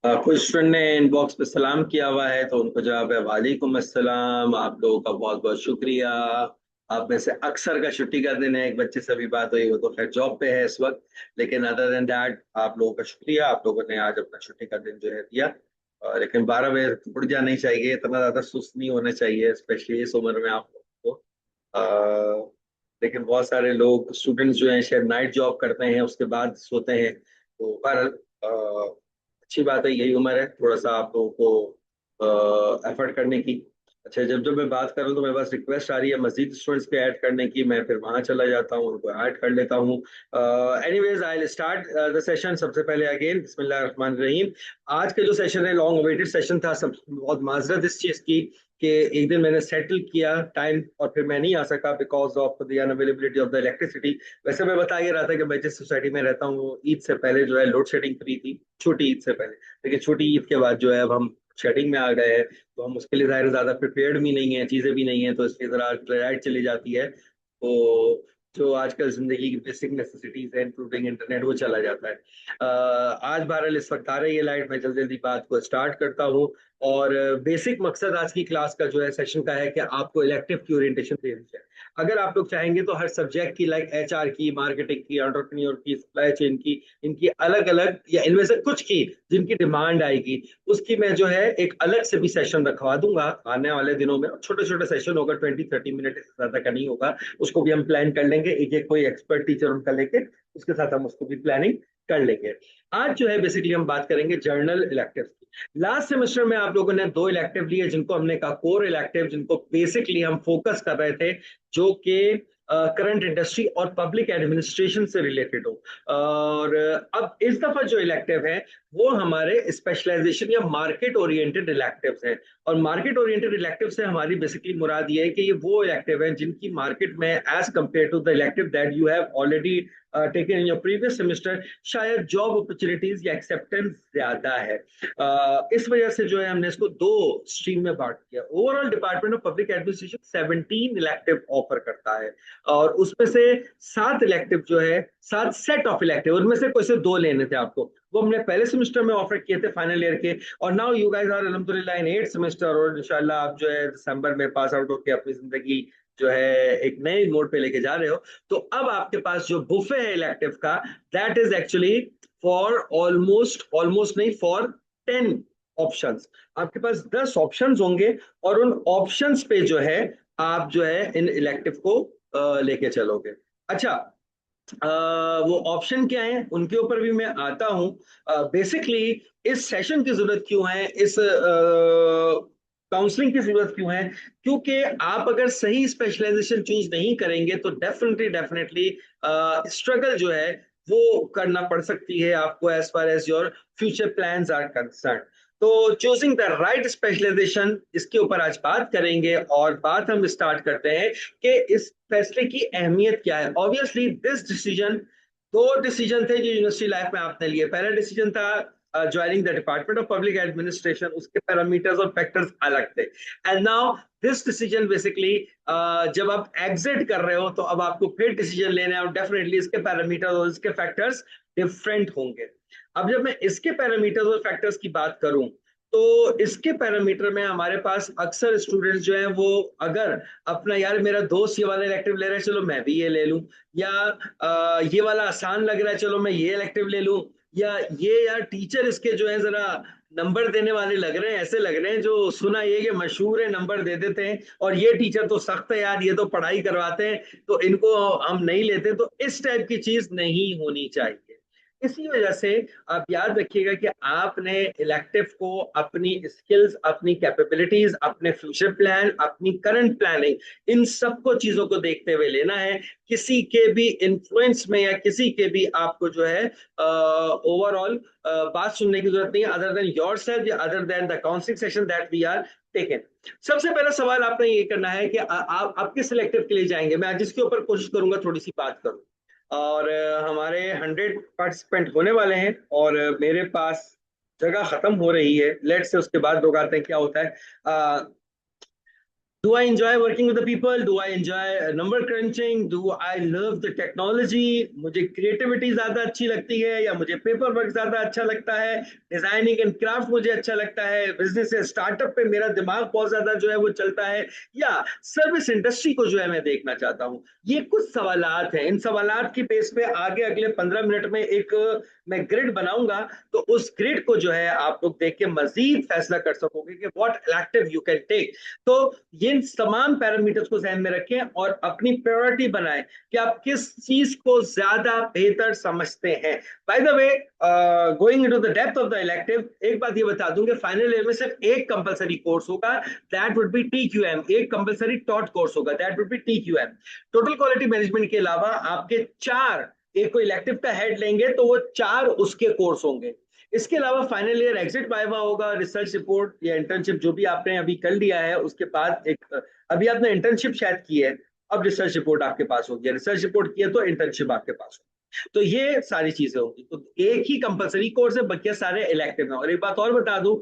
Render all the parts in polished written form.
कुछ स्टूडेंट ने इनबॉक्स पे सलाम किया हुआ है तो उनको जवाब है वालेकुम अस्सलाम। आप लोगों का बहुत बहुत शुक्रिया। आप में से अक्सर का छुट्टी का दिन है, एक बच्चे से भी बात हुई, वो तो खैर जॉब पे है इस वक्त। लेकिन अदर देन दैट आप लोगों का शुक्रिया, आप लोगों ने आज अपना छुट्टी का दिन जो है दिया। लेकिन 12 बजे उठ जाना ही चाहिए, इतना ज्यादा सुस्त नहीं होना चाहिए, स्पेशली इस उम्र में आप लोगों को। लेकिन बहुत सारे लोग स्टूडेंट्स जो हैं शायद नाइट जॉब करते हैं उसके बाद सोते हैं, तो पर अच्छी बात है, यही उम्र है थोड़ा सा आप लोगों को एफर्ट करने की। अच्छा, जब जब मैं बात कर रहा हूँ तो मेरे पास रिक्वेस्ट आ रही है मजीद स्टूडेंट्स को ऐड करने की, मैं फिर वहां चला जाता हूँ, उनको ऐड कर लेता हूँ। Anyways I will start the session. सबसे पहले अगेन बिस्मिल्लाह रहमान रहीम। आज का जो सेशन है लॉन्ग अवेटेड सेशन था, सब बहुत माजरत इस चीज की कि एक दिन मैंने सेटल किया टाइम और फिर मैं नहीं आ सका because of the unavailability of the electricity. वैसे मैं बता ही रहा था कि मैं जिस सोसाइटी में रहता हूँ वो ईद से पहले जो है लोड शेडिंग फ्री थी, छोटी ईद से पहले। लेकिन छोटी ईद के बाद जो है अब हम शेडिंग में आ गए हैं, तो हम उसके लिए ज़ाहिर ज़्यादा प्रिपेयर्ड भी नहीं है, चीज़ें भी नहीं है, तो इसलिए ज़रा लाइट चली जाती है। तो जो आजकल जिंदगी की बेसिक नेसेसिटीज है इंक्लूडिंग इंटरनेट, वो चला जाता है। आज बहरहाल इस वक्त आ रही है लाइट, मैं जल्दी जल्दी बात को स्टार्ट करता हूँ। और बेसिक मकसद आज की क्लास का जो है सेशन का है कि आपको इलेक्टिव की ओरिएंटेशन देनी है। अगर आप लोग चाहेंगे तो हर सब्जेक्ट की, लाइक एचआर की, मार्केटिंग की, एंटरप्रेन्योर की, सप्लाई चेन की, इनकी अलग अलग या इनमें से कुछ की जिनकी डिमांड आएगी उसकी मैं जो है एक अलग से भी सेशन रखवा दूंगा आने वाले दिनों में। छोटे छोटे सेशन होगा, 20-30 मिनट, इससे ज्यादा का नहीं होगा। उसको भी हम प्लान कर लेंगे, एक एक कोई एक्सपर्ट टीचर उनका लेके उसके साथ हम उसको भी प्लानिंग कर लेंगे। आज जो है बेसिकली हम बात करेंगे जर्नल इलेक्टिव की। लास्ट सेमेस्टर में आप लोगों ने दो इलेक्टिव लिए जिनको हमने कहा कोर इलेक्टिव, जिनको बेसिकली हम फोकस कर रहे थे, जो कि करंट इंडस्ट्री और पब्लिक एडमिनिस्ट्रेशन से रिलेटेड हो। और अब इस दफा जो इलेक्टिव है वो हमारे स्पेशलाइजेशन या मार्केट ओरिएंटेड इलेक्टिव्स हैं। और मार्केट ओरिएंटेड इलेक्टिव से हमारी बेसिकली मुराद ये है कि ये वो इलेक्टिव है जिनकी मार्केट में as compare to the elective that you have already taken in your previous semester, शायद जॉब अपॉर्चुनिटीज या एक्सेप्टेंस ज्यादा है। इस वजह से जो है हमने इसको दो स्ट्रीम में बांट दिया। Overall department of public administration 17 elective offer करता है, और उसमें से 7 इलेक्टिव जो है, 7 सेट ऑफ इलेक्टिव, उनमें से कोई से दो लेने थे आपको, वो हमने पहले सेमेस्टर में ऑफर किए थे फाइनल ईयर के। और नाउ यू गाइस आर अल्हम्दुलिल्लाह इन 8th सेमेस्टर, और इंशाल्लाह आप जो है दिसंबर में पास आउट होकर अपनी जिंदगी जो है एक नए मोड़ पे लेके जा रहे हो। तो अब आपके पास जो बुफे है इलेक्टिव का, that is actually for almost almost नहीं, फॉर 10 ऑप्शंस। आपके पास 10 ऑप्शंस होंगे, और उन ऑप्शंस पे जो है आप जो है इन इलेक्टिव को लेके चलोगे। अच्छा, वो ऑप्शन क्या है उनके ऊपर भी मैं आता हूं। बेसिकली इस सेशन की जरूरत क्यों है, इस काउंसलिंग की जरूरत क्यों है? क्योंकि आप अगर सही स्पेशलाइजेशन चूज नहीं करेंगे तो डेफिनेटली डेफिनेटली स्ट्रगल जो है वो करना पड़ सकती है आपको as far as your future plans are concern. तो चूजिंग द राइट स्पेशलाइजेशन, इसके ऊपर आज बात करेंगे। और बात हम स्टार्ट करते हैं कि इस फैसले की अहमियत क्या है। ऑब्वियसली दिस डिसीजन, दो डिसीजन थे जो यूनिवर्सिटी लाइफ में आपने लिए। पहला डिसीजन था joining the department of public administration, उसके पैरामीटर्स और फैक्टर्स अलग थे। And now this decision basically, जब आप एग्जिट कर रहे हो तो अब आपको फिर डिसीजन लेना है, और डेफिनेटली इसके पैरामीटर्स और इसके फैक्टर्स डिफरेंट होंगे। अब जब मैं इसके पैरामीटर्स और फैक्टर्स की बात करूं तो इसके पैरामीटर में हमारे पास अक्सर स्टूडेंट्स जो है वो, अगर अपना यार मेरा दोस्त ये वाला इलेक्टिव ले रहा है चलो मैं भी ये ले लूं, या ये वाला आसान लग रहा है चलो मैं ये इलेक्टिव ले लूं, या ये यार टीचर इसके जो है जरा नंबर देने वाले लग रहे हैं, ऐसे लग रहे हैं जो सुना ये कि मशहूर है नंबर दे देते हैं, और ये टीचर तो सख्त है यार, ये तो पढ़ाई करवाते हैं, तो इनको हम नहीं लेते। तो इस टाइप की चीज नहीं होनी चाहिए। इसी वजह से आप याद रखिएगा कि आपने इलेक्टिव को अपनी स्किल्स, अपनी कैपेबिलिटीज, अपने फ्यूचर प्लान, अपनी करंट प्लानिंग, इन सबको चीजों को देखते हुए लेना है। किसी के भी इन्फ्लुएंस में या किसी के भी आपको जो है ओवरऑल बात सुनने की जरूरत नहीं है, अदर देन योर सेल्फ या other than the counselling session that we are taken. सबसे पहला सवाल आपने ये करना है कि आप किस सिलेक्टिव के लिए जाएंगे। मैं आज इसके ऊपर कोशिश करूंगा थोड़ी सी बात करूं। और हमारे 100 पार्टिसिपेंट होने वाले हैं, और मेरे पास जगह खत्म हो रही है, लेट से उसके बाद लोग आते हैं, क्या होता है Do I enjoy working with the people? Do I enjoy number crunching? Do I love the technology? मुझे क्रिएटिविटी ज्यादा अच्छी लगती है या मुझे पेपर वर्क ज्यादा अच्छा लगता है? डिजाइनिंग एंड क्राफ्ट मुझे अच्छा लगता है? बिजनेस स्टार्टअप पे मेरा दिमाग बहुत ज्यादा जो है वो चलता है, या सर्विस इंडस्ट्री को जो है मैं देखना चाहता हूँ? ये कुछ सवालात हैं। इन सवालात की बेस पे आगे अगले 15 मिनट में एक मैं ग्रिड बनाऊंगा। तो उस ग्रिड को जो है आप लोग देख के मजीद फैसला कर सकोगे कि what elective you can take. तो ये तमाम पैरामीटर्स को ध्यान में रखें और अपनी प्रायोरिटी बनाएं कि आप किस चीज को ज्यादा बेहतर समझते हैं। By the way, going into the depth of the elective, एक बात ये बता दूं कि फाइनल ईयर में सिर्फ एक कंपलसरी कोर्स होगा, दैट वुड बी टीक्यूएम। एक कंपलसरी टॉट कोर्स होगा, that would B TQM. Total quality management के अलावा आपके चार, एक को इलेक्टिव का हेड लेंगे तो वो चार उसके कोर्स होंगे। इसके अलावा फाइनल ईयर एग्जिट वाइवा होगा, रिसर्च रिपोर्ट या इंटर्नशिप जो भी आपने अभी कर लिया है उसके बाद एक, अभी आपने इंटर्नशिप शायद की है, अब रिसर्च रिपोर्ट आपके पास होगी, रिसर्च रिपोर्ट की है तो इंटर्नशिप आपके पास होगी। तो ये सारी चीजें होंगी। तो एक ही कंपलसरी कोर्स है, बाकी सारे इलेक्टिव हैं। और एक बात और बता दूं,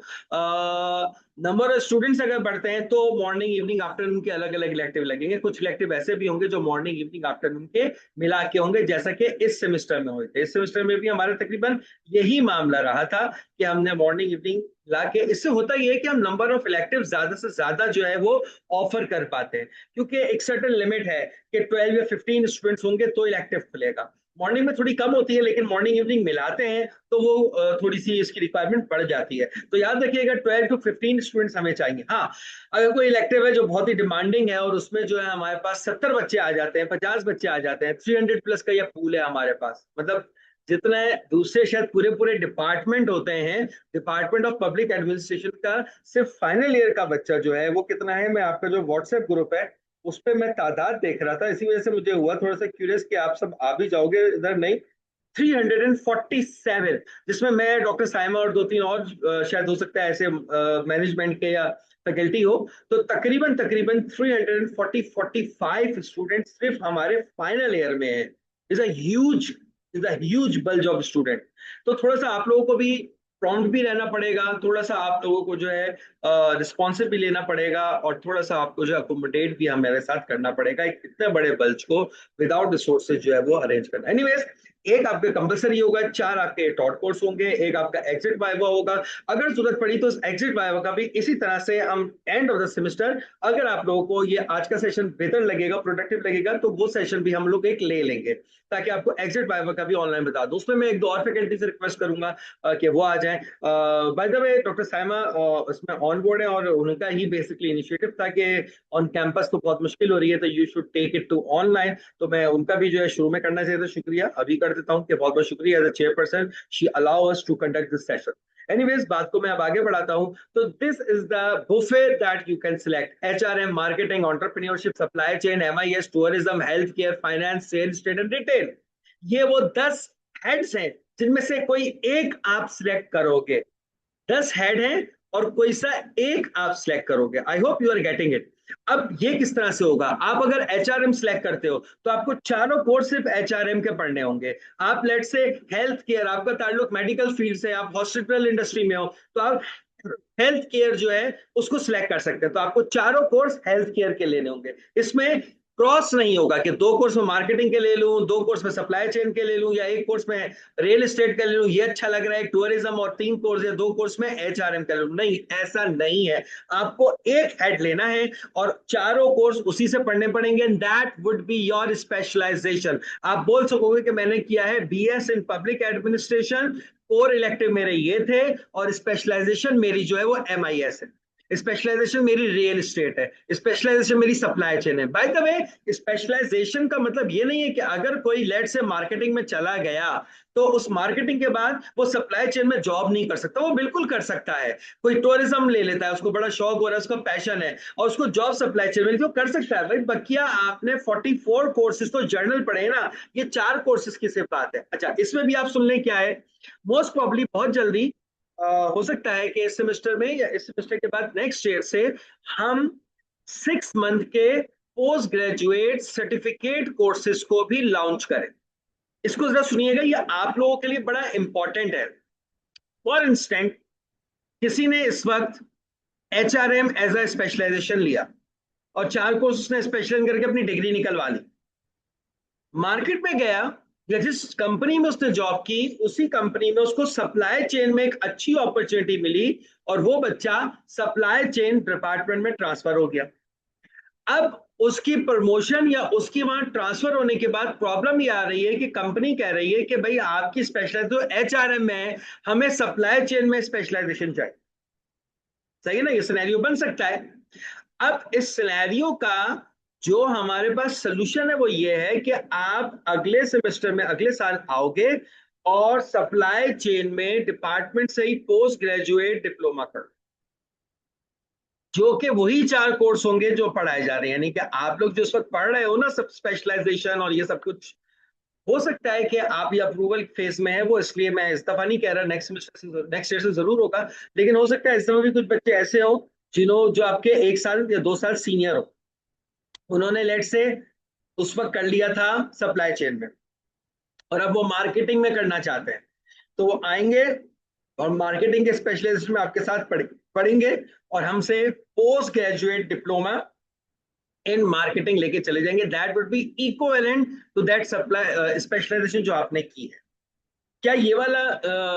नंबर ऑफ स्टूडेंट्स अगर बढ़ते हैं तो मॉर्निंग इवनिंग आफ्टरनून के अलग अलग इलेक्टिव लगेंगे। कुछ इलेक्टिव ऐसे भी होंगे जो मॉर्निंग इवनिंग आफ्टरनून के मिला के होंगे, जैसा कि इस सेमेस्टर में हुए थे। इस सेमेस्टर में भी हमारा तकरीबन यही मामला रहा था कि हमने मॉर्निंग इवनिंग ला के, इससे होता यह है कि हम नंबर ऑफ इलेक्टिव ज्यादा से ज्यादा जो है वो ऑफर कर पाते हैं, क्योंकि एक सर्टेन लिमिट है कि 12 या 15 स्टूडेंट्स होंगे तो इलेक्टिव खुलेगा। मॉर्निंग में थोड़ी कम होती है, लेकिन मॉर्निंग इवनिंग मिलाते हैं तो वो थोड़ी सी इसकी रिक्वायरमेंट बढ़ जाती है। तो याद रखिएगा 12 टू 15 स्टूडेंट्स हमें चाहिए। हाँ, अगर कोई इलेक्टिव है जो बहुत ही डिमांडिंग है और उसमें जो है हमारे पास 70 बच्चे आ जाते हैं, 50 बच्चे आ जाते हैं, 300 प्लस का यह पूल है हमारे पास, मतलब जितने दूसरे शायद पूरे पूरे डिपार्टमेंट होते हैं, डिपार्टमेंट ऑफ पब्लिक एडमिनिस्ट्रेशन का सिर्फ फाइनल ईयर का बच्चा जो है वो कितना है, मैं आपका जो व्हाट्सएप ग्रुप है उस पर मैं तादाद देख रहा था, इसी वजह से मुझे हुआ थोड़ा सा क्यूरियस कि आप सब आ भी जाओगे इधर। नहीं, 347, जिसमें मैं, डॉक्टर साइमा और दो तीन और शायद हो सकता है ऐसे मैनेजमेंट के या फैकल्टी हो। तो तकरीबन तकरीबन 345 स्टूडेंट सिर्फ हमारे फाइनल ईयर में है। Is as is as bulge of student. तो थोड़ा सा आप लोगों को भी प्रॉम्प्ट भी रहना पड़ेगा, थोड़ा सा आप लोगों को जो है रिस्पॉन्सिव भी लेना पड़ेगा, और थोड़ा सा आपको जो अकोमोडेट भी हमारे साथ करना पड़ेगा एक इतने बड़े बल्ज को विदाउट रिसोर्सेज जो है वो अरेंज करना। एनीवेज, एक आपके कंपलसरी होगा, चार आपके टॉट कोर्स होंगे, एक आपका एग्जिट वाइवा होगा। अगर जरूरत पड़ी तो एग्जिट वाइवा का भी इसी तरह से हम एंड ऑफ द सेमेस्टर, अगर आप लोगों को ये आज का सेशन बेहतर लगेगा, प्रोडक्टिव लगेगा, तो वो सेशन भी हम लोग एक ले लेंगे, ताकि आपको एग्जिट वाइवा का भी ऑनलाइन बता दूं। उसमें मैं एक दो और फैकल्टी से रिक्वेस्ट करूंगा कि वो आ जाएं। By the way, doctor Saima इसमें ऑन बोर्ड है और उनका ही बेसिकली इनिशिएटिव था कि ऑन कैंपस तो बहुत मुश्किल हो रही है, तो you should take it to online. तो मैं उनका भी जो है शुरू में करना चाहिए था, शुक्रिया अभी कर देता हूँ कि बहुत बहुत शुक्रिया as a chairperson, she allow us to conduct this session. Anyways, बात को मैं अब आगे बढ़ाता हूं। तो this is the buffet that you can select: HRM, marketing, entrepreneurship, supply chain, MIS, tourism, health care, finance, sales, trade and retail. ये वो 10 हेड्स हैं जिनमें से कोई एक आप सिलेक्ट करोगे। 10 हेड हैं और कोई सा एक आप सिलेक्ट करोगे। I hope you are getting it. अब ये किस तरह से होगा, आप अगर एचआरएम सिलेक्ट करते हो तो आपको चारों कोर्स सिर्फ एचआरएम के पढ़ने होंगे। आप लेट से हेल्थ केयर, आपका ताल्लुक मेडिकल फील्ड से, आप हॉस्पिटल इंडस्ट्री में हो, तो आप हेल्थ केयर जो है उसको सिलेक्ट कर सकते हैं। तो आपको चारों कोर्स हेल्थ केयर के लेने होंगे। इसमें क्रॉस नहीं होगा कि दो कोर्स में मार्केटिंग के ले लूं, दो कोर्स में सप्लाई चेन के ले लूं, या एक कोर्स में रियल एस्टेट का ले लूं, ये अच्छा लग रहा है टूरिज्म, और तीन कोर्स या दो कोर्स में एचआरएम का ले लूं। नहीं, ऐसा नहीं है। आपको एक हेड लेना है और चारों कोर्स उसी से पढ़ने पड़ेंगे। That would be your specialization. आप बोल सकोगे कि मैंने किया है BS in public administration, core elective मेरे ये थे, और स्पेशलाइजेशन मेरी जो है वो एमआईएस है, स्पेशलाइजेशन मेरी रियल एस्टेट है, स्पेशलाइजेशन मेरी सप्लाई चेन है। बाय द वे, स्पेशलाइजेशन का मतलब ये नहीं है कि अगर कोई लेट से मार्केटिंग में चला गया तो उस मार्केटिंग के बाद वो सप्लाई चेन में जॉब नहीं कर सकता। वो बिल्कुल कर सकता है। कोई टूरिज्म ले लेता है, उसको बड़ा शौक हो रहा है, उसका पैशन है, और उसको जॉब सप्लाई चेन में तो कर सकता है। भाई बकिया, आपने 44 कोर्सेज तो जर्नल पढ़े ना, ये चार कोर्सेज की सिर्फ बात है। अच्छा, इसमें भी आप सुन लें क्या है, मोस्ट प्रॉब्ली बहुत जल्दी हो सकता है कि इस सेमेस्टर में या इस सेमेस्टर के बाद नेक्स्ट ईयर से हम 6 मंथ के पोस्ट ग्रेजुएट सर्टिफिकेट कोर्सेज को भी लॉन्च करें। इसको जरा सुनिएगा, ये आप लोगों के लिए बड़ा इंपॉर्टेंट है। फॉर इंस्टेंट, किसी ने इस वक्त एचआरएम एज अ स्पेशलाइजेशन लिया, और 4 कोर्स उसने स्पेशलाइज करके अपनी डिग्री निकलवा ली। मार्केट में गया, या जिस कंपनी में उसने जॉब की उसी कंपनी में उसको सप्लाई चेन में एक अच्छी अपॉर्चुनिटी मिली, और वो बच्चा सप्लाई चेन डिपार्टमेंट में ट्रांसफर हो गया। अब उसकी प्रमोशन या उसकी वहां ट्रांसफर होने के बाद प्रॉब्लम ये आ रही है कि कंपनी कह रही है कि भाई आपकी स्पेशलाइज तो एचआरएम में है, हमें सप्लाई चेन में स्पेशलाइजेशन चाहिए। सही है ना, ये सिनेरियो बन सकता है। अब इस सिनेरियो का जो हमारे पास सोल्यूशन है वो ये है कि आप अगले सेमेस्टर में अगले साल आओगे और सप्लाई चेन में डिपार्टमेंट से ही पोस्ट ग्रेजुएट डिप्लोमा करो, जो कि वही 4 कोर्स होंगे जो पढ़ाए जा रहे हैं। यानी कि आप लोग जो इस वक्त पढ़ रहे हो ना, सब स्पेशलाइजेशन और ये सब कुछ, हो सकता है कि आप ये अप्रूवल फेज में है, वो इसलिए मैं इस दफा नहीं कह रहा, नेक्स्ट सेमेस्टर से नेक्स्ट ईयर से जरूर होगा। लेकिन हो सकता है इस समय भी कुछ बच्चे ऐसे हो जिन्हों जो आपके 1 साल या 2 साल सीनियर हो, उन्होंने लेट से उस वक्त कर लिया था सप्लाई चेन में, और अब वो मार्केटिंग में करना चाहते हैं। तो वो आएंगे और मार्केटिंग के स्पेशलिस्ट में आपके साथ पढ़ेंगे, और हमसे post graduate diploma in marketing लेके चले जाएंगे। That would be equivalent to that supply specialization जो आपने की है। क्या ये वाला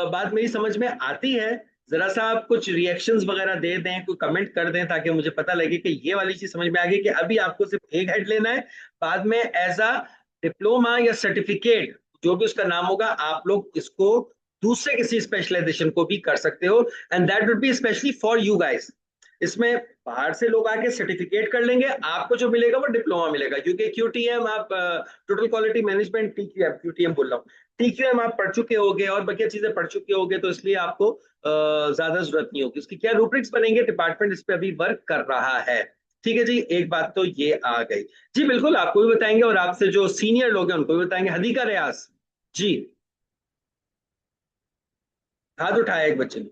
बात मेरी समझ में आती है? जरा सा आप कुछ रिएक्शंस वगैरह दे दें, कोई कमेंट कर दें, ताकि मुझे पता लगे कि ये वाली चीज समझ में आ गई कि अभी आपको सिर्फ एक हेड लेना है, बाद में एज अ डिप्लोमा या सर्टिफिकेट जो भी उसका नाम होगा, आप लोग इसको दूसरे किसी स्पेशलाइजेशन को भी कर सकते हो, and that would be specially for you guys. इसमें बाहर से लोग आके सर्टिफिकेट कर लेंगे, आपको जो मिलेगा वो डिप्लोमा मिलेगा, क्योंकि क्यूटीएम आप टोटल क्वालिटी मैनेजमेंट, टीक्यूएम क्यूटीएम बोल रहा हूँ, टीक्यूएम आप पढ़ चुके होगे और बाकी चीजें पढ़ चुके होगे, तो इसलिए आपको ज्यादा जरूरत नहीं होगी। उसकी क्या रूब्रिक्स बनेंगे, डिपार्टमेंट इस पे अभी वर्क कर रहा है। ठीक है जी, एक बात तो ये आ गई। जी बिल्कुल, आपको भी बताएंगे और आपसे जो सीनियर लोग हैं उनको भी बताएंगे। हदीका रियाज जी, हाथ उठाया एक बच्चे ने।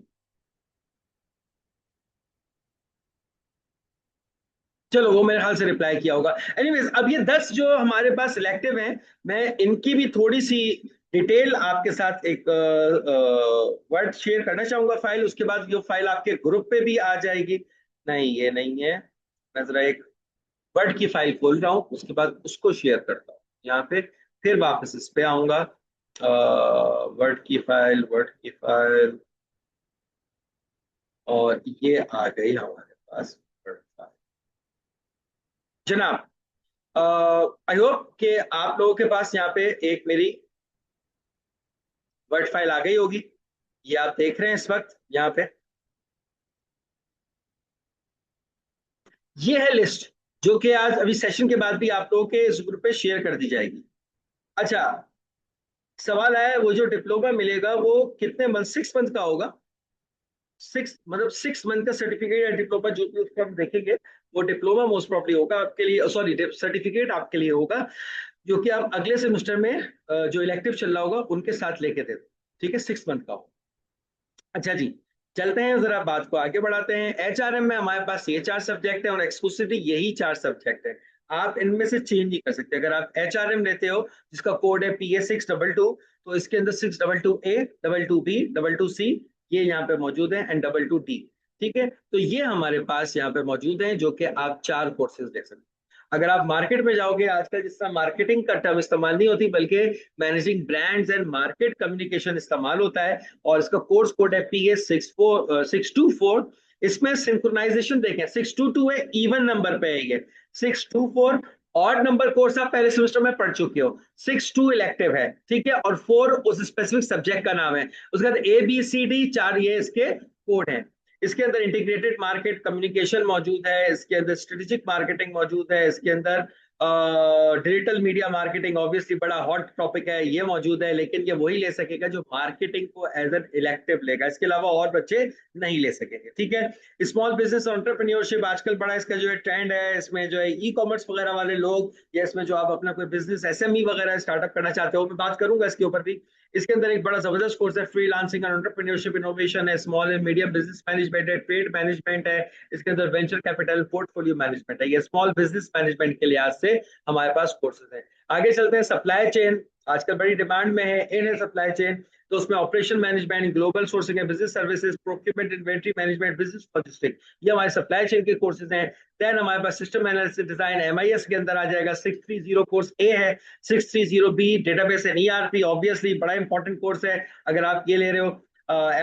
चलो, वो मेरे ख्याल से रिप्लाई किया होगा। एनीवेज, अब ये 10 जो हमारे पास सिलेक्टिव हैं, मैं इनकी भी थोड़ी सी डिटेल आपके साथ एक वर्ड शेयर करना चाहूंगा, फाइल, उसके बाद जो फाइल आपके ग्रुप पे भी आ जाएगी। नहीं, ये नहीं है। मैं जरा एक वर्ड की फाइल खोल रहा हूँ, उसके बाद उसको शेयर करता हूँ यहाँ पे, फिर वापस इस पे आऊंगा। वर्ड की फाइल, वर्ड की फाइल, और ये आ गई हमारे पास वर्ड फाइल। जनाब, आई होप कि आप लोगों के पास यहाँ पे एक मेरी वर्ड फाइल आ गई होगी। ये आप देख रहे हैं इस वक्त यहाँ पे, ये है लिस्ट, जो कि आज अभी सेशन के बाद भी आप लोगों के इस ग्रुप पे शेयर कर दी जाएगी। अच्छा, सवाल आया वो जो डिप्लोमा मिलेगा वो कितने मंथ, 6 मंथ का होगा? 6 मंथ का सर्टिफिकेट या डिप्लोमा जो भी उसको हम देखेंगे, वो डिप्लोमा मोस्ट प्रॉब्ली होगा आपके लिए, सॉरी सर्टिफिकेट आपके लिए होगा, जो कि आप अगले सेमेस्टर में जो इलेक्टिव चल रहा होगा उनके साथ लेके दे दो। ठीक है, 6 मंथ का हो। अच्छा जी, चलते हैं जरा, बात को आगे बढ़ाते हैं। एचआरएम में हमारे पास ये 4 सब्जेक्ट है और एक्सक्लूसिवली यही 4 सब्जेक्ट है। आप इनमें से चेंज नहीं कर सकते। अगर आप एचआरएम लेते हो जिसका कोड है PA622, तो इसके अंदर 622A, 22B, 22C ये यहाँ पे मौजूद है, एंड 22D। ठीक है, तो ये हमारे पास यहाँ पे मौजूद है, जो कि आप 4 कोर्सेज ले सकते हैं। अगर आप मार्केट में जाओगे, आजकल जिस तरह मार्केटिंग का टर्म इस्तेमाल नहीं होती, बल्कि managing brands and market communication इस्तेमाल होता है, और इसका कोर्स कोड है PA624। इसमें सिंक्रोनाइजेशन देखें, 622 है, इवन नंबर पे है ये। 624 और नंबर कोर्स आप पहले सेमेस्टर में पढ़ चुके हो। 62 इलेक्टिव है, ठीक है, और 4 उस स्पेसिफिक सब्जेक्ट का नाम है। उसके बाद ABCD 4 ये इसके कोड है। इसके अंदर इंटीग्रेटेड मार्केट कम्युनिकेशन मौजूद है, इसके अंदर स्ट्रेटेजिक मार्केटिंग मौजूद है, इसके अंदर डिजिटल मीडिया मार्केटिंग ऑब्वियसली बड़ा हॉट टॉपिक है, ये मौजूद है। लेकिन ये वही ले सकेगा जो मार्केटिंग को एज एन इलेक्टिव लेगा, इसके अलावा और बच्चे नहीं ले सकेंगे। ठीक है, स्मॉल बिजनेस एंटरप्रेन्योरशिप आजकल बड़ा इसका जो है ट्रेंड है, इसमें जो है ई कॉमर्स वगैरह वाले लोग, या इसमें जो आप अपना कोई बिजनेस SME वगैरह स्टार्टअप करना चाहते हो, मैं बात करूंगा इसके ऊपर भी। इसके अंदर एक बड़ा जबरदस्त कोर्स है, फ्रीलांसिंग एंड एंटरप्रेन्योरशिप इनोवेशन है, small and medium business management है, ट्रेड मैनेजमेंट है, इसके अंदर वेंचर कैपिटल, पोर्टफोलियो मैनेजमेंट है। ये स्मॉल बिजनेस मैनेजमेंट के लिहाज से हमारे पास कोर्सेज हैं। आगे चलते हैं, सप्लाई चेन आजकल बड़ी डिमांड में है, इन है सप्लाई चेन। तो उसमें ऑपरेशन मैनेजमेंट, ग्लोबल सोर्सिंग है, business services, procurement, inventory management, business logistic, ये हमारे सप्लाई चेन के कोर्सेज हैं। देन हमारे पास सिस्टम एनालिसिस डिजाइन MIS के अंदर आ जाएगा। 630 कोर्स ए है। 630B database and ERP, obviously बड़ा इंपॉर्टेंट कोर्स है अगर आप ये ले रहे हो।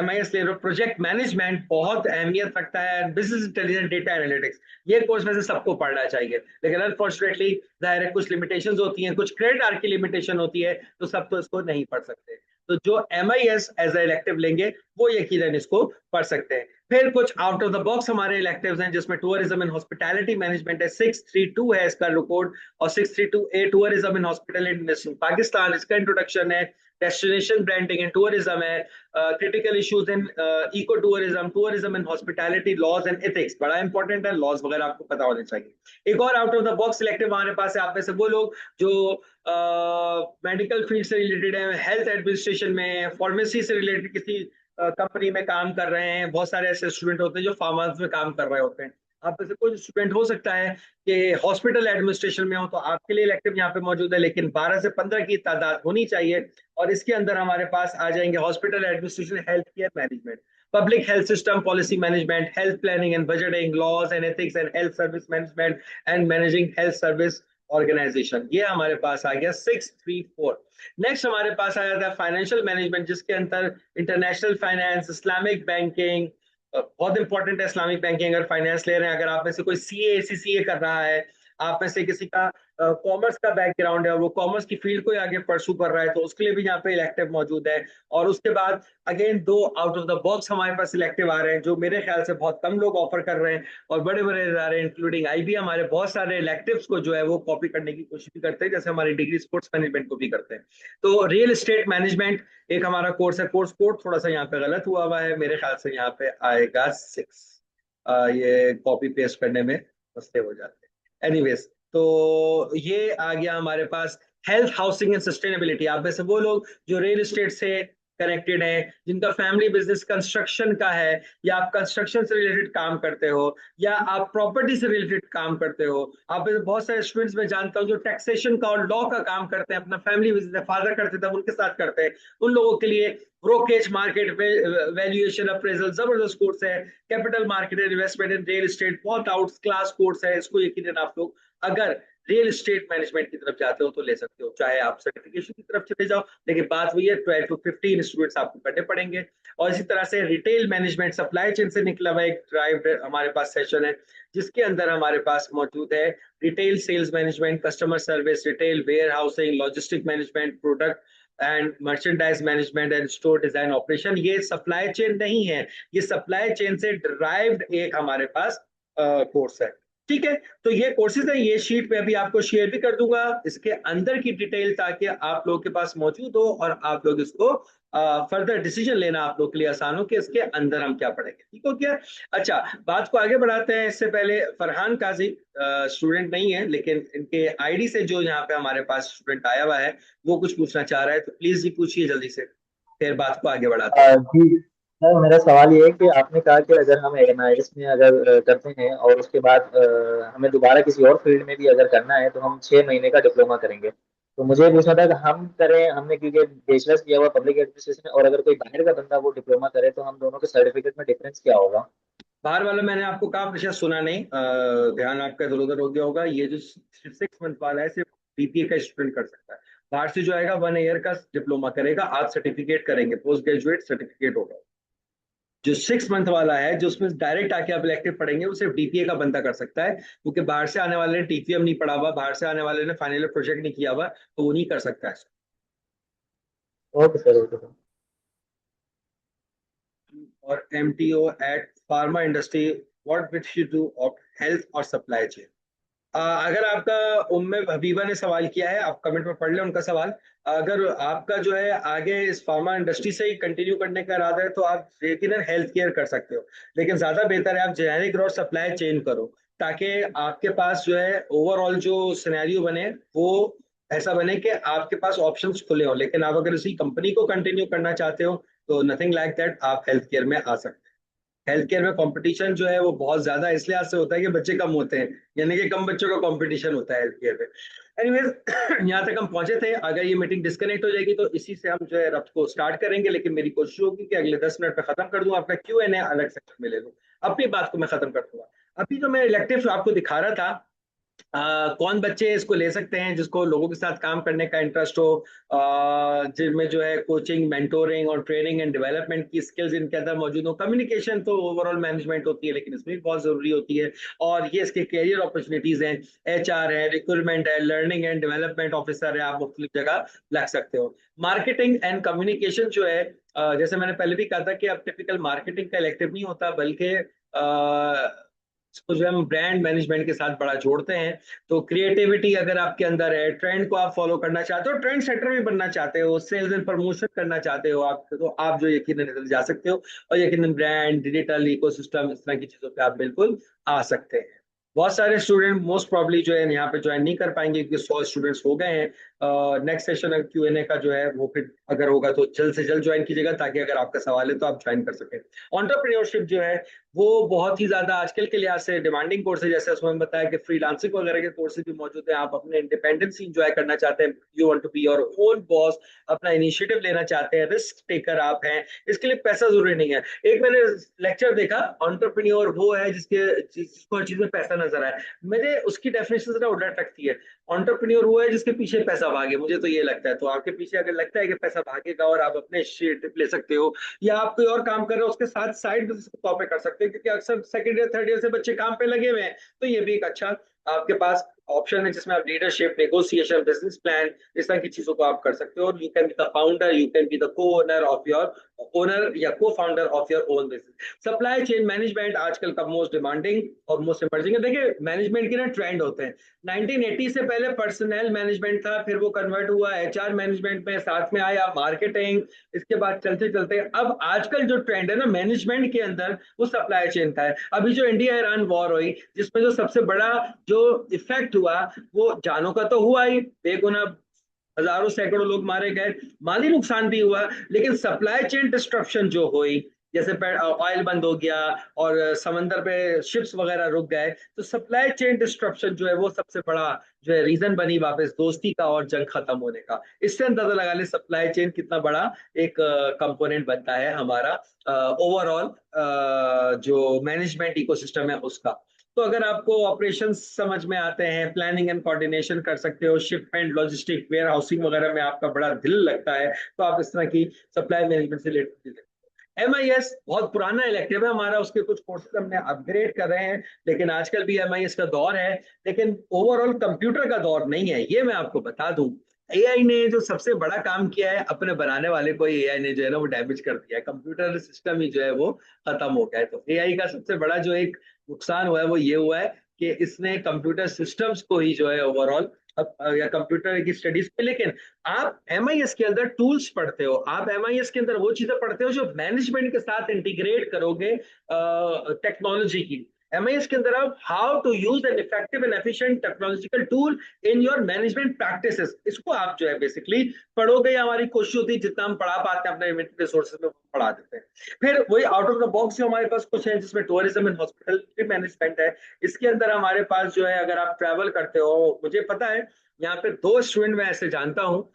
MIS ले रहे हो। प्रोजेक्ट मैनेजमेंट बहुत अहमियत रखता है। बिजनेस इंटेलिजेंस, डेटा एनालिटिक्स, ये कोर्स वैसे सबको पढ़ना चाहिए, लेकिन अनफॉर्चुनेटली जाहिर है कुछ लिमिटेशंस होती हैं, कुछ क्रेडिट आर की लिमिटेशन होती है, तो सब तो इसको नहीं पढ़ सकते। तो जो MIS एज इलेक्टिव लेंगे वो यकीनन इसको पढ़ सकते हैं। फिर कुछ आउट ऑफ द बॉक्स हमारे इलेक्टिव्स हैं, जिसमें टूरिज्म एंड हॉस्पिटैलिटी मैनेजमेंट है। 632 है इसका कोड, और 632A tourism and hospitality in Pakistan, इसका इंट्रोडक्शन है। डेस्टिनेशन ब्रांडिंग एंड टूरिज्म है। Critical issues in eco tourism, tourism and hospitality, laws and ethics, बड़ा इंपॉर्टेंट है, लॉज वगैरह आपको पता होने चाहिए। एक और out of the box selective हमारे पास है, आप में से वो लोग जो मेडिकल फील्ड से रिलेटेड है, हेल्थ एडमिनिस्ट्रेशन में, फार्मेसी से रिलेटेड किसी कंपनी में काम कर रहे हैं। बहुत सारे ऐसे स्टूडेंट होते हैं जो फार्मास में काम कर रहे होते हैं। आप में से कोई स्टूडेंट हो सकता है कि हॉस्पिटल एडमिनिस्ट्रेशन में हो, तो आपके लिए इलेक्टिव यहाँ पे मौजूद है, लेकिन 12 से 15 की तादाद होनी चाहिए। और इसके अंदर हमारे पास आ जाएंगे hospital administration, health care management, public health system policy management, health planning and budgeting, laws and ethics and health service management and managing health service organisation, ये हमारे पास आ गया 634। नेक्स्ट हमारे पास आ जाता है फाइनेंशियल मैनेजमेंट, जिसके अंदर इंटरनेशनल फाइनेंस, इस्लामिक बैंकिंग, बहुत इंपॉर्टेंट है इस्लामिक बैंकिंग अगर फाइनेंस ले रहे हैं। अगर आप में से कोई CA कर रहा है, आप में से किसी का कॉमर्स का बैकग्राउंड है और वो कॉमर्स की फील्ड को आगे परसू कर रहा है, तो उसके लिए भी यहाँ पे इलेक्टिव मौजूद है। और उसके बाद again 2 out of the box हमारे पास इलेक्टिव आ रहे हैं, जो मेरे ख्याल से बहुत कम लोग ऑफर कर रहे हैं, और बड़े बड़े इदारे इंक्लूडिंग IB हमारे बहुत सारे इलेक्टिव्स को जो है वो कॉपी करने की कोशिश भी करते हैं, जैसे हमारी डिग्री स्पोर्ट्स मैनेजमेंट को भी करते हैं। तो रियल एस्टेट मैनेजमेंट एक हमारा कोर्स है। कोर्स कोड थोड़ा सा यहाँ पे गलत हुआ है, मेरे ख्याल से यहाँ पे आएगा 6। ये कॉपी पेस्ट करने में मसले हो जाते हैं। एनीवेज, तो ये आ गया हमारे पास हेल्थ, हाउसिंग एंड सस्टेनेबिलिटी। आप में से वो लोग जो रियल एस्टेट से कनेक्टेड है, जिनका फैमिली बिजनेस कंस्ट्रक्शन का है, या आप कंस्ट्रक्शन से रिलेटेड काम करते हो, या आप प्रॉपर्टी से रिलेटेड काम करते हो। आप में से बहुत सारे स्टूडेंट्स मैं जानता हूँ जो टैक्सेशन का और लॉ का काम करते हैं, अपना फैमिली बिजनेस फादर करते थे उनके साथ करते हैं। उन लोगों के लिए ब्रोकेज मार्केट, वैल्यूएशन अप्रेजल जबरदस्त कोर्स है। Capital market investment in real estate बहुत आउट क्लास कोर्स है, इसको यकीनन आप लोग अगर रियल एस्टेट मैनेजमेंट की तरफ जाते हो तो ले सकते हो, चाहे आप सर्टिफिकेशन की तरफ चले जाओ, लेकिन बात वही है 12 to 15 स्टूडेंट्स आपको करने पड़ेंगे। और इसी तरह से रिटेल मैनेजमेंट, सप्लाई चेन से निकला हुआ एक ड्राइव हमारे पास सेशन है, जिसके अंदर हमारे पास मौजूद है retail sales management, customer service, retail warehousing, logistic management, product and merchandise management and store design operation. ये सप्लाई चेन नहीं है, ये सप्लाई चेन से ड्राइव्ड एक हमारे पास कोर्स है। ठीक है, तो ये कोर्सेज है, ये शीट पे अभी आपको शेयर भी कर दूंगा इसके अंदर की डिटेल, ताकि आप लोगों के पास मौजूद हो और आप लोग इसको फर्दर डिसीजन लेना आप लोग के लिए आसान हो कि इसके अंदर हम क्या पढ़ेंगे। ठीक हो गया। अच्छा, बात को आगे बढ़ाते हैं। इससे पहले फरहान काजी स्टूडेंट नहीं है, लेकिन इनके ID से जो यहाँ पे हमारे पास स्टूडेंट आया हुआ है वो कुछ पूछना चाह रहा है, तो प्लीज जी पूछिए जल्दी से, फिर बात को आगे बढ़ाते हैं। जी सर, मेरा सवाल ये है कि आपने कहा कि अगर हम एमआईएस में अगर करते हैं और उसके बाद हमें दोबारा किसी और फील्ड में भी अगर करना है तो हम 6 महीने का डिप्लोमा करेंगे। तो मुझे ये पूछना था कि हम करें, हमने क्योंकि बैचलर्स किया हुआ पब्लिक एडमिनिस्ट्रेशन में, और अगर कोई बाहर का बंदा वो डिप्लोमा करे तो हम दोनों के सर्टिफिकेट में डिफरेंस क्या होगा? बाहर वाला मैंने आपको कहा, प्रश्न सुना नहीं, ध्यान आपका इधर उधर हो गया होगा। ये जो 6 मंथ वाला है सिर्फ BPA का स्टूडेंट कर सकता है। बाहर से जो आएगा 1 ईयर का डिप्लोमा करेगा, आप सर्टिफिकेट करेंगे, पोस्ट ग्रेजुएट सर्टिफिकेट होगा। जो 6 मंथ वाला है, जो उसमें डायरेक्ट आके आप इलेक्टिव पढ़ेंगे, वो सिर्फ DPA का बंदा कर सकता है, क्योंकि बाहर से आने वाले ने TPM नहीं पढ़ा हुआ, बाहर से आने वाले ने फाइनल प्रोजेक्ट नहीं किया हुआ, तो वो नहीं कर सकता है। Okay sir, okay sir. और MTO at pharma industry, what which you do of health और सप्लाई चेन। अगर आपका उम्मे हबीबा ने सवाल किया है, आप कमेंट में पढ़ लें उनका सवाल। अगर आपका जो है आगे इस फार्मा इंडस्ट्री से ही कंटिन्यू करने का इरादा है, तो आप यकीनन हेल्थ केयर कर सकते हो, लेकिन ज्यादा बेहतर है आप जेनेरिक और सप्लाई चेन करो, ताकि आपके पास जो है ओवरऑल जो सिनेरियो बने वो ऐसा बने कि आपके पास ऑप्शंस खुले हो। लेकिन आप अगर इसी कंपनी को कंटिन्यू करना चाहते हो तो नथिंग लाइक दैट, आप हेल्थ केयर में आ सकते हैं। हेल्थ केयर में कंपटीशन जो है वो बहुत ज्यादा इसलिए आज से होता है कि बच्चे कम होते हैं, यानी कि कम बच्चों का कंपटीशन होता है हेल्थ केयर में। एनीवेज यहाँ तक हम पहुंचे थे। अगर ये मीटिंग डिस्कनेक्ट हो जाएगी तो इसी से हम जो है रब्त को स्टार्ट करेंगे, लेकिन मेरी कोशिश होगी कि अगले 10 मिनट में खत्म कर दूं, आपका Q&A अलग सेक्शन में ले लूं, अपनी बात को मैं खत्म कर दूंगा। अभी जो मैं इलेक्टिव आपको दिखा रहा था, कौन बच्चे इसको ले सकते हैं जिसको लोगों के साथ काम करने का इंटरेस्ट हो, जिनमें जो है कोचिंग, मेंटोरिंग और ट्रेनिंग एंड डेवलपमेंट की स्किल्स इनके अंदर मौजूद हो। कम्युनिकेशन तो ओवरऑल मैनेजमेंट होती है, लेकिन इसमें भी बहुत जरूरी होती है। और ये इसके कैरियर अपॉर्चुनिटीज हैं, HR है, रिक्रूटमेंट है, लर्निंग एंड डेवलपमेंट ऑफिसर है, आप मुख्तलिफ जगह लग सकते हो। मार्केटिंग एंड कम्युनिकेशन जो है, जैसे मैंने पहले भी कहा था कि अब टिपिकल मार्केटिंग का इलेक्टिव नहीं होता, बल्कि इसको जो हम ब्रांड मैनेजमेंट के साथ बड़ा जोड़ते हैं। तो क्रिएटिविटी अगर आपके अंदर है, ट्रेंड को आप फॉलो करना चाहते हो, ट्रेंड सेटर भी बनना चाहते हो, सेल्स एंड प्रमोशन करना चाहते हो आप, तो आप जो यकीनन इधर जा सकते हो। और यकीनन ब्रांड, डिजिटल इकोसिस्टम, इस तरह की चीजों पे आप बिल्कुल आ सकते हैं। बहुत सारे स्टूडेंट मोस्ट प्रॉब्ली जो है यहाँ पे ज्वाइन नहीं कर पाएंगे क्योंकि 100 स्टूडेंट्स हो गए हैं। नेक्स्ट सेशन Q&A का जो है वो फिर अगर होगा तो जल्द से जल्द ज्वाइन कीजिएगा, ताकि अगर आपका सवाल है तो आप ज्वाइन कर सकें। एंटरप्रेन्योरशिप जो है वो बहुत ही ज्यादा आजकल के लिहाज से डिमांडिंग कोर्स है। जैसे उसमें बताया कि फ्रीलांसिंग वगैरह के कोर्सेज भी मौजूद हैं। आप अपने इंडिपेंडेंस इंजॉय करना चाहते हैं, you want to be your own boss, अपना इनिशिएटिव लेना चाहते हैं, रिस्क टेकर आप हैं, इसके लिए पैसा जरूरी नहीं है। एक मैंने लेक्चर देखा, एंटरप्रेन्योर वो है जिसको हर चीज में पैसा नजर आए। मेरे उसकी डेफिनेशन जरा उलट रखती है। एंटरप्रेन्योर वो है जिसके पीछे पैसा भागे, मुझे तो ये लगता है। तो आपके पीछे अगर लगता है कि पैसा भागेगा और आप अपने इनिशिएटिव ले सकते हो, या आप कोई और काम कर रहे हो उसके साथ साइड बिजनेस के तौर पे कर सकते हैं, क्योंकि अक्सर सेकंड ईयर थर्ड ईयर से बच्चे काम पे लगे हुए हैं, तो ये भी एक अच्छा आपके पास ऑप्शन है जिसमें आप लीडरशिप, नेगोशिएशन, बिजनेस प्लान, इस तरह की चीजों को आप कर सकते हो। और you can be the founder, you can be the को ओनर ऑफ योर ओनर या को founder of your own business. Supply chain management आजकल का मोस्ट डिमांडिंग और मोस्ट इमर्जिंग है। देखिए मैनेजमेंट के ना ट्रेंड होते हैं। 1980 से पहले पर्सनल मैनेजमेंट था, फिर वो कन्वर्ट हुआ HR मैनेजमेंट में, साथ में आया मार्केटिंग, इसके बाद चलते चलते अब आजकल जो ट्रेंड है ना मैनेजमेंट के अंदर, वो सप्लाई चेन का है। अभी जो इंडिया ईरान वॉर हुई, जिसमें जो सबसे बड़ा जो इफेक्ट हुआ, वो जानों का तो हुआ ही बेगुना, हजारों सैकड़ों लोग मारे गए, माली नुकसान भी हुआ, लेकिन सप्लाई चेन डिस्ट्रप्शन जो हुई, जैसे ऑयल बंद हो गया और समंदर पे शिप्स वगैरह रुक गए, तो सप्लाई चेन डिस्ट्रप्शन जो है वो सबसे बड़ा जो है रीजन बनी वापस दोस्ती का और जंग खत्म होने का। इससे अंदाजा लगा ले सप्लाई चेन कितना बड़ा एक कंपोनेंट बनता है हमारा ओवरऑल जो मैनेजमेंट इकोसिस्टम है उसका। तो अगर आपको ऑपरेशन समझ में आते हैं, प्लानिंग एंड कोऑर्डिनेशन कर सकते हो, शिपमेंट, लॉजिस्टिक, वेयर हाउसिंग वगैरह में आपका बड़ा दिल लगता है, तो आप इस तरह की सप्लाई मैनेजमेंट से रिलेटेड। MIS बहुत पुराना इलेक्टिव है हमारा, उसके कुछ कोर्सेज हमने अपग्रेड कर रहे हैं, लेकिन आजकल भी MIS का दौर है, लेकिन ओवरऑल कंप्यूटर का दौर नहीं है, ये मैं आपको बता दूं। AI ने जो सबसे बड़ा काम किया है, अपने बनाने वाले को AI ने जो है ना वो डैमेज कर दिया है, कंप्यूटर सिस्टम ही जो है वो खत्म हो गया है। तो AI का सबसे बड़ा जो एक नुकसान हुआ है वो ये हुआ है कि इसने कंप्यूटर सिस्टम्स को ही जो है ओवरऑल या कंप्यूटर की स्टडीज पे। लेकिन आप MIS के अंदर टूल्स पढ़ते हो, आप MIS के अंदर वो चीजें पढ़ते हो जो मैनेजमेंट के साथ इंटीग्रेट करोगे टेक्नोलॉजी की। MIS के अंदर आप how to use an effective and efficient technological tool in your management practices, इसको आप जो है बेसिकली पढ़ोगे। हमारी कोशिश होती है जितना हम पढ़ा पाते हैं अपने लिमिटेड रिसोर्सेज में पढ़ा देते हैं। फिर वही आउट ऑफ द बॉक्स जो हमारे पास कुछ है, जिसमें टूरिज्म एंड हॉस्पिटलिटी मैनेजमेंट है। इसके अंदर हमारे पास जो है अगर आप ट्रैवल करते हो, मुझे पता है यहाँ पे 2 स्टूडेंट मैं ऐसे जानता हूँ,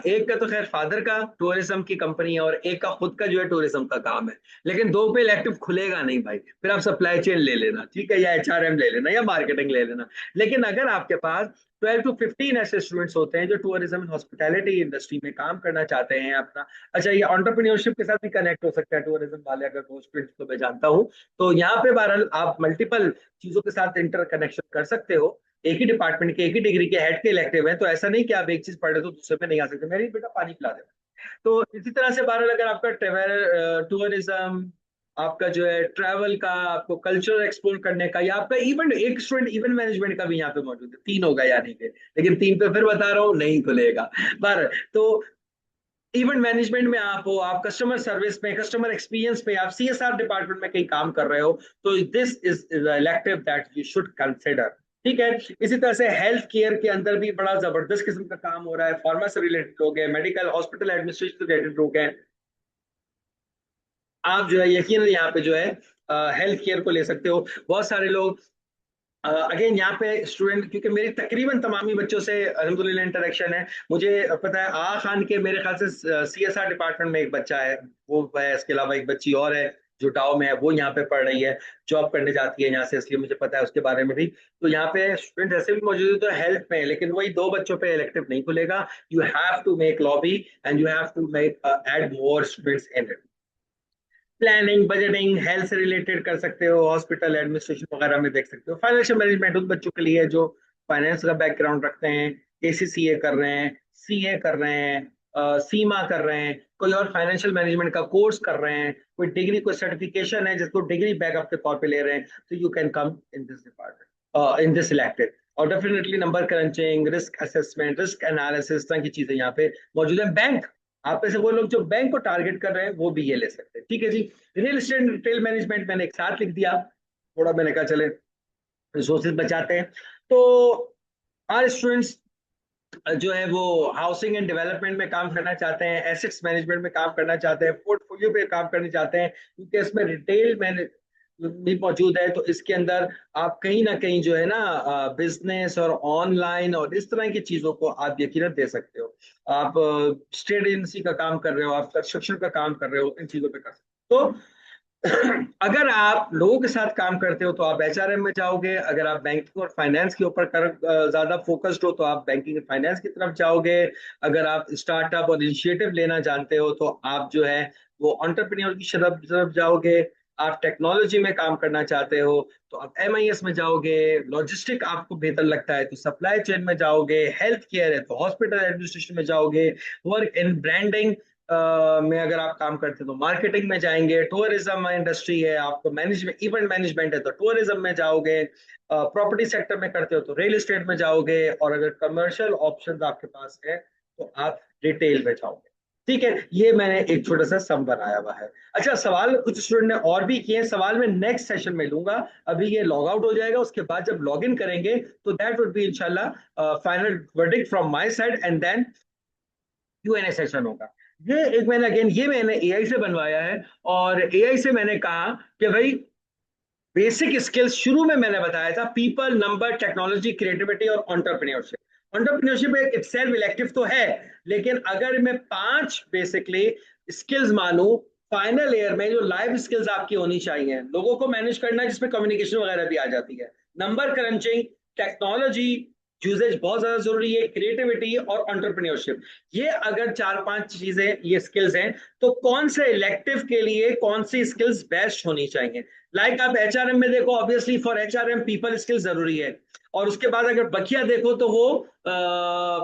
एक का तो खैर फादर का टूरिज्म की कंपनी है और एक का खुद का जो है टूरिज्म का काम है, लेकिन दो पे इलेक्टिव खुलेगा नहीं भाई। फिर आप सप्लाई चेन ले लेना, ठीक है, या HRM ले लेना या मार्केटिंग ले लेना। लेकिन अगर आपके पास 12 to 15 ऐसे स्टूडेंट्स होते हैं जो टूरिज्म एंड हॉस्पिटैलिटी इंडस्ट्री में काम करना चाहते हैं अपना, अच्छा ये एंटरप्रेन्योरशिप के साथ भी कनेक्ट हो सकता है टूरिज्म वाले, अगर 2 स्टूडेंट्स को मैं जानता हूँ, तो यहाँ पे बहरहाल आप मल्टीपल चीजों के साथ इंटर कनेक्शन कर सकते हो। एक ही डिपार्टमेंट के, एक ही डिग्री के हेड के इलेक्टिव है, तो ऐसा नहीं कि आप एक चीज पढ़ रहे हो तो दूसरे पे नहीं आ सकते। मेरी बेटा पानी पिला देना। तो इसी तरह से बहरहाल अगर आपका ट्रेवल, टूरिज्म, आपका जो है ट्रैवल का, आपको कल्चर एक्सप्लोर करने का, या आपका इवेंट, एक स्टूडेंट इवेंट मैनेजमेंट का भी यहाँ पे मौजूद है, 3 होगा यानी कि, लेकिन 3 पे फिर बता रहा हूँ नहीं खुलेगा। पर तो इवेंट मैनेजमेंट में आप हो, आप कस्टमर सर्विस में, कस्टमर एक्सपीरियंस में, आप CSR डिपार्टमेंट में कहीं काम कर रहे हो, तो this is elective that you should consider. ठीक है। इसी तरह से हेल्थ केयर के अंदर भी बड़ा जबरदस्त किस्म का काम हो रहा है, फार्मा से रिलेटेड लोग हैं, मेडिकल हॉस्पिटल एडमिनिस्ट्रेशन से रिलेटेड लोग हैं। आप जो है यकीन यहाँ पे जो है हेल्थ केयर को ले सकते हो। बहुत सारे लोग अगेन यहाँ पे स्टूडेंट, क्योंकि मेरी तकरीबन तमामी बच्चों से अल्हम्दुलिल्लाह इंटरेक्शन है, मुझे पता है आ खान के मेरे ख्याल से CSR डिपार्टमेंट में एक बच्चा है, वो है, इसके अलावा एक बच्ची और है जो टाओ में है, वो यहाँ पे पढ़ रही है, जॉब करने जाती है यहाँ से, इसलिए मुझे पता है उसके बारे में भी। तो यहाँ पे स्टूडेंट ऐसे भी मौजूद है तो हेल्थ में है, लेकिन वही दो बच्चों पे इलेक्टिव नहीं खुलेगा। You have to make lobby and you have to make add more students in it. Planning, budgeting, health से रिलेटेड कर सकते हो, हॉस्पिटल एडमिनिस्ट्रेशन वगैरह में देख सकते हो। फाइनेंशियल मैनेजमेंट उन बच्चों के लिए है जो फाइनेंस का बैकग्राउंड रखते हैं, ACCA कर रहे हैं, CA कर रहे हैं, सीमा कर रहे हैं, कोई और फाइनेंशियल मैनेजमेंट का कोर्स कर रहे हैं, कोई डिग्री, कोई सर्टिफिकेशन है जिसको डिग्री बैकअप के तौर पे ले रहे हैं, तो you can come in this department, in this selected. और definitely number crunching, risk assessment, risk analysis, तरह की चीजें यहाँ पे मौजूद है। बैंक, आप में से वो लोग जो बैंक को टारगेट कर रहे हैं वो भी ये ले सकते हैं। ठीक है जी। रियल एस्टेट रिटेल मैनेजमेंट मैंने एक साथ लिख दिया, थोड़ा मैंने कहा चले रिसोर्सेज बचाते हैं। तो आर स्टूडेंट्स जो है वो हाउसिंग एंड डेवलपमेंट में काम करना चाहते हैं, एसेट्स मैनेजमेंट में काम करना चाहते हैं, पोर्टफोलियो पे काम करना चाहते हैं, क्योंकि इसमें रिटेल मैनेज भी मौजूद है, तो इसके अंदर आप कहीं ना कहीं जो है ना बिजनेस और ऑनलाइन और इस तरह की चीजों को आप यकीनन दे सकते हो। आप स्टेट एजेंसी का काम कर रहे हो, आप कंस्ट्रक्शन का काम कर रहे हो, इन चीजों पे कर सकते हो। तो अगर आप लोगों के साथ काम करते हो तो आप HRM में जाओगे, अगर आप बैंकिंग और फाइनेंस के ऊपर ज्यादा फोकस्ड हो तो आप बैंकिंग और फाइनेंस की तरफ जाओगे। अगर आप स्टार्टअप और इनिशिएटिव लेना जानते हो तो आप जो है वो एंटरप्रेन्योर की तरफ जाओगे। आप टेक्नोलॉजी में काम करना चाहते हो तो आप MIS में जाओगे। लॉजिस्टिक आपको बेहतर लगता है तो सप्लाई चेन में जाओगे। हेल्थ केयर है तो हॉस्पिटल एडमिनिस्ट्रेशन में जाओगे। वर्क इन ब्रांडिंग में अगर आप काम करते हैं तो मार्केटिंग में जाएंगे। टूरिज्म इंडस्ट्री है, आपको मैनेजमेंट, इवेंट मैनेजमेंट है तो टूरिज्म में जाओगे। प्रॉपर्टी सेक्टर में करते हो तो रियल एस्टेट में जाओगे। और अगर कमर्शियल ऑप्शंस आपके पास है तो आप रिटेल में जाओगे। ठीक है, ये मैंने एक छोटा सा सम बनाया हुआ है। अच्छा, सवाल कुछ स्टूडेंट ने और भी किए हैं, सवाल मैं नेक्स्ट सेशन में लूंगा। अभी ये लॉग आउट हो जाएगा, उसके बाद जब लॉग इन करेंगे तो दैट वुड बी इंशाल्लाह final verdict from my side and then Q&A session होगा। ये एक मैंने अगेन ये मैंने AI से बनवाया है, और AI से मैंने कहा कि भाई बेसिक स्किल्स शुरू में मैंने बताया था, पीपल, नंबर, टेक्नोलॉजी, क्रिएटिविटी और एंटरप्रेन्योरशिप। एंटरप्रेन्योरशिप एक सेल्फ इलेक्टिव तो है, लेकिन अगर मैं 5 बेसिकली स्किल्स मानूं, फाइनल ईयर में जो लाइफ स्किल्स आपकी होनी चाहिए, लोगों को मैनेज करना जिसमें कम्युनिकेशन वगैरह भी आ जाती है, नंबर क्रंचिंग, टेक्नोलॉजी यूजेज बहुत ज्यादा जरूरी है, क्रिएटिविटी और एंटरप्रेन्योरशिप, ये अगर 4-5 चीजें, ये स्किल्स हैं, तो कौन से इलेक्टिव के लिए कौन सी स्किल्स बेस्ट होनी चाहिए। लाइक आप HRM में देखो, obviously for HRM people skill जरूरी है। और उसके बाद अगर बकिया देखो तो वो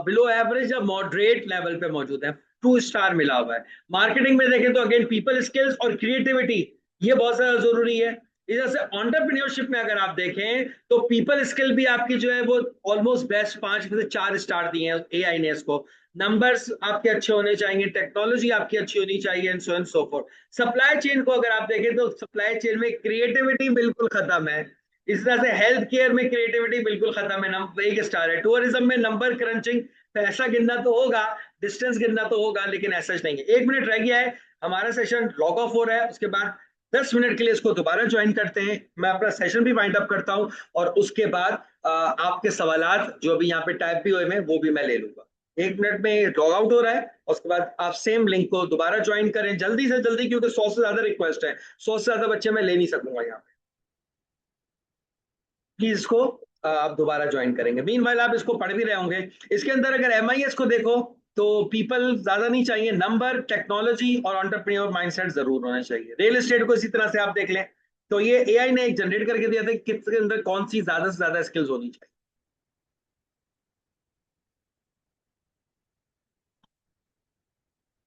बिलो एवरेज या मॉडरेट लेवल पे मौजूद है, 2 स्टार मिला हुआ है। मार्केटिंग में देखें तो अगेन पीपल स्किल्स और क्रिएटिविटी ये बहुत ज्यादा जरूरी है। इस तरह से एंटरप्रेन्योरशिप में अगर आप देखें तो पीपल स्किल भी आपकी जो है वो ऑलमोस्ट बेस्ट, 5 में से 4 स्टार दिए हैं AI ने इसको। नंबर्स आपके अच्छे होने चाहिए, टेक्नोलॉजी आपकी अच्छी होनी चाहिए, and so and so fourth. Supply chain को अगर आप देखें तो सप्लाई चेन में क्रिएटिविटी बिल्कुल खत्म है। इस तरह से हेल्थ केयर में क्रिएटिविटी बिल्कुल खत्म है, नंबर 1 स्टार है। टूरिज्म में नंबर क्रंचिंग, पैसा गिनना तो होगा, डिस्टेंस गिनना तो होगा, लेकिन ऐसा नहीं है। 1 मिनट रह गया है, हमारा सेशन लॉग ऑफ हो रहा है, उसके बाद 10 मिनट के लिए इसको दोबारा ज्वाइन करते हैं, मैं अपना सेशन भी वाइंड अप करता हूं, और उसके बाद आपके सवालात जो भी यहाँ पे टाइप भी हुए हैं वो भी मैं ले लूंगा। 1 मिनट में लॉग आउट हो रहा है, उसके बाद आप सेम लिंक को दोबारा ज्वाइन करें जल्दी से जल्दी, क्योंकि 100 से ज्यादा रिक्वेस्ट है, 100 से ज्यादा बच्चे मैं ले नहीं सकूंगा यहाँ पे। प्लीज इसको आप दोबारा ज्वाइन करेंगे। मीनवाइल आप इसको पढ़ भी रहे होंगे। इसके अंदर अगर MIS को देखो तो पीपल ज्यादा नहीं चाहिए, नंबर, टेक्नोलॉजी और एंटरप्रेन्योर माइंडसेट जरूर होना चाहिए। रियल एस्टेट को इसी तरह से आप देख लें तो ये AI ने एक जनरेट करके दिया था कि किसके अंदर कौन सी ज्यादा से ज्यादा स्किल्स होनी चाहिए।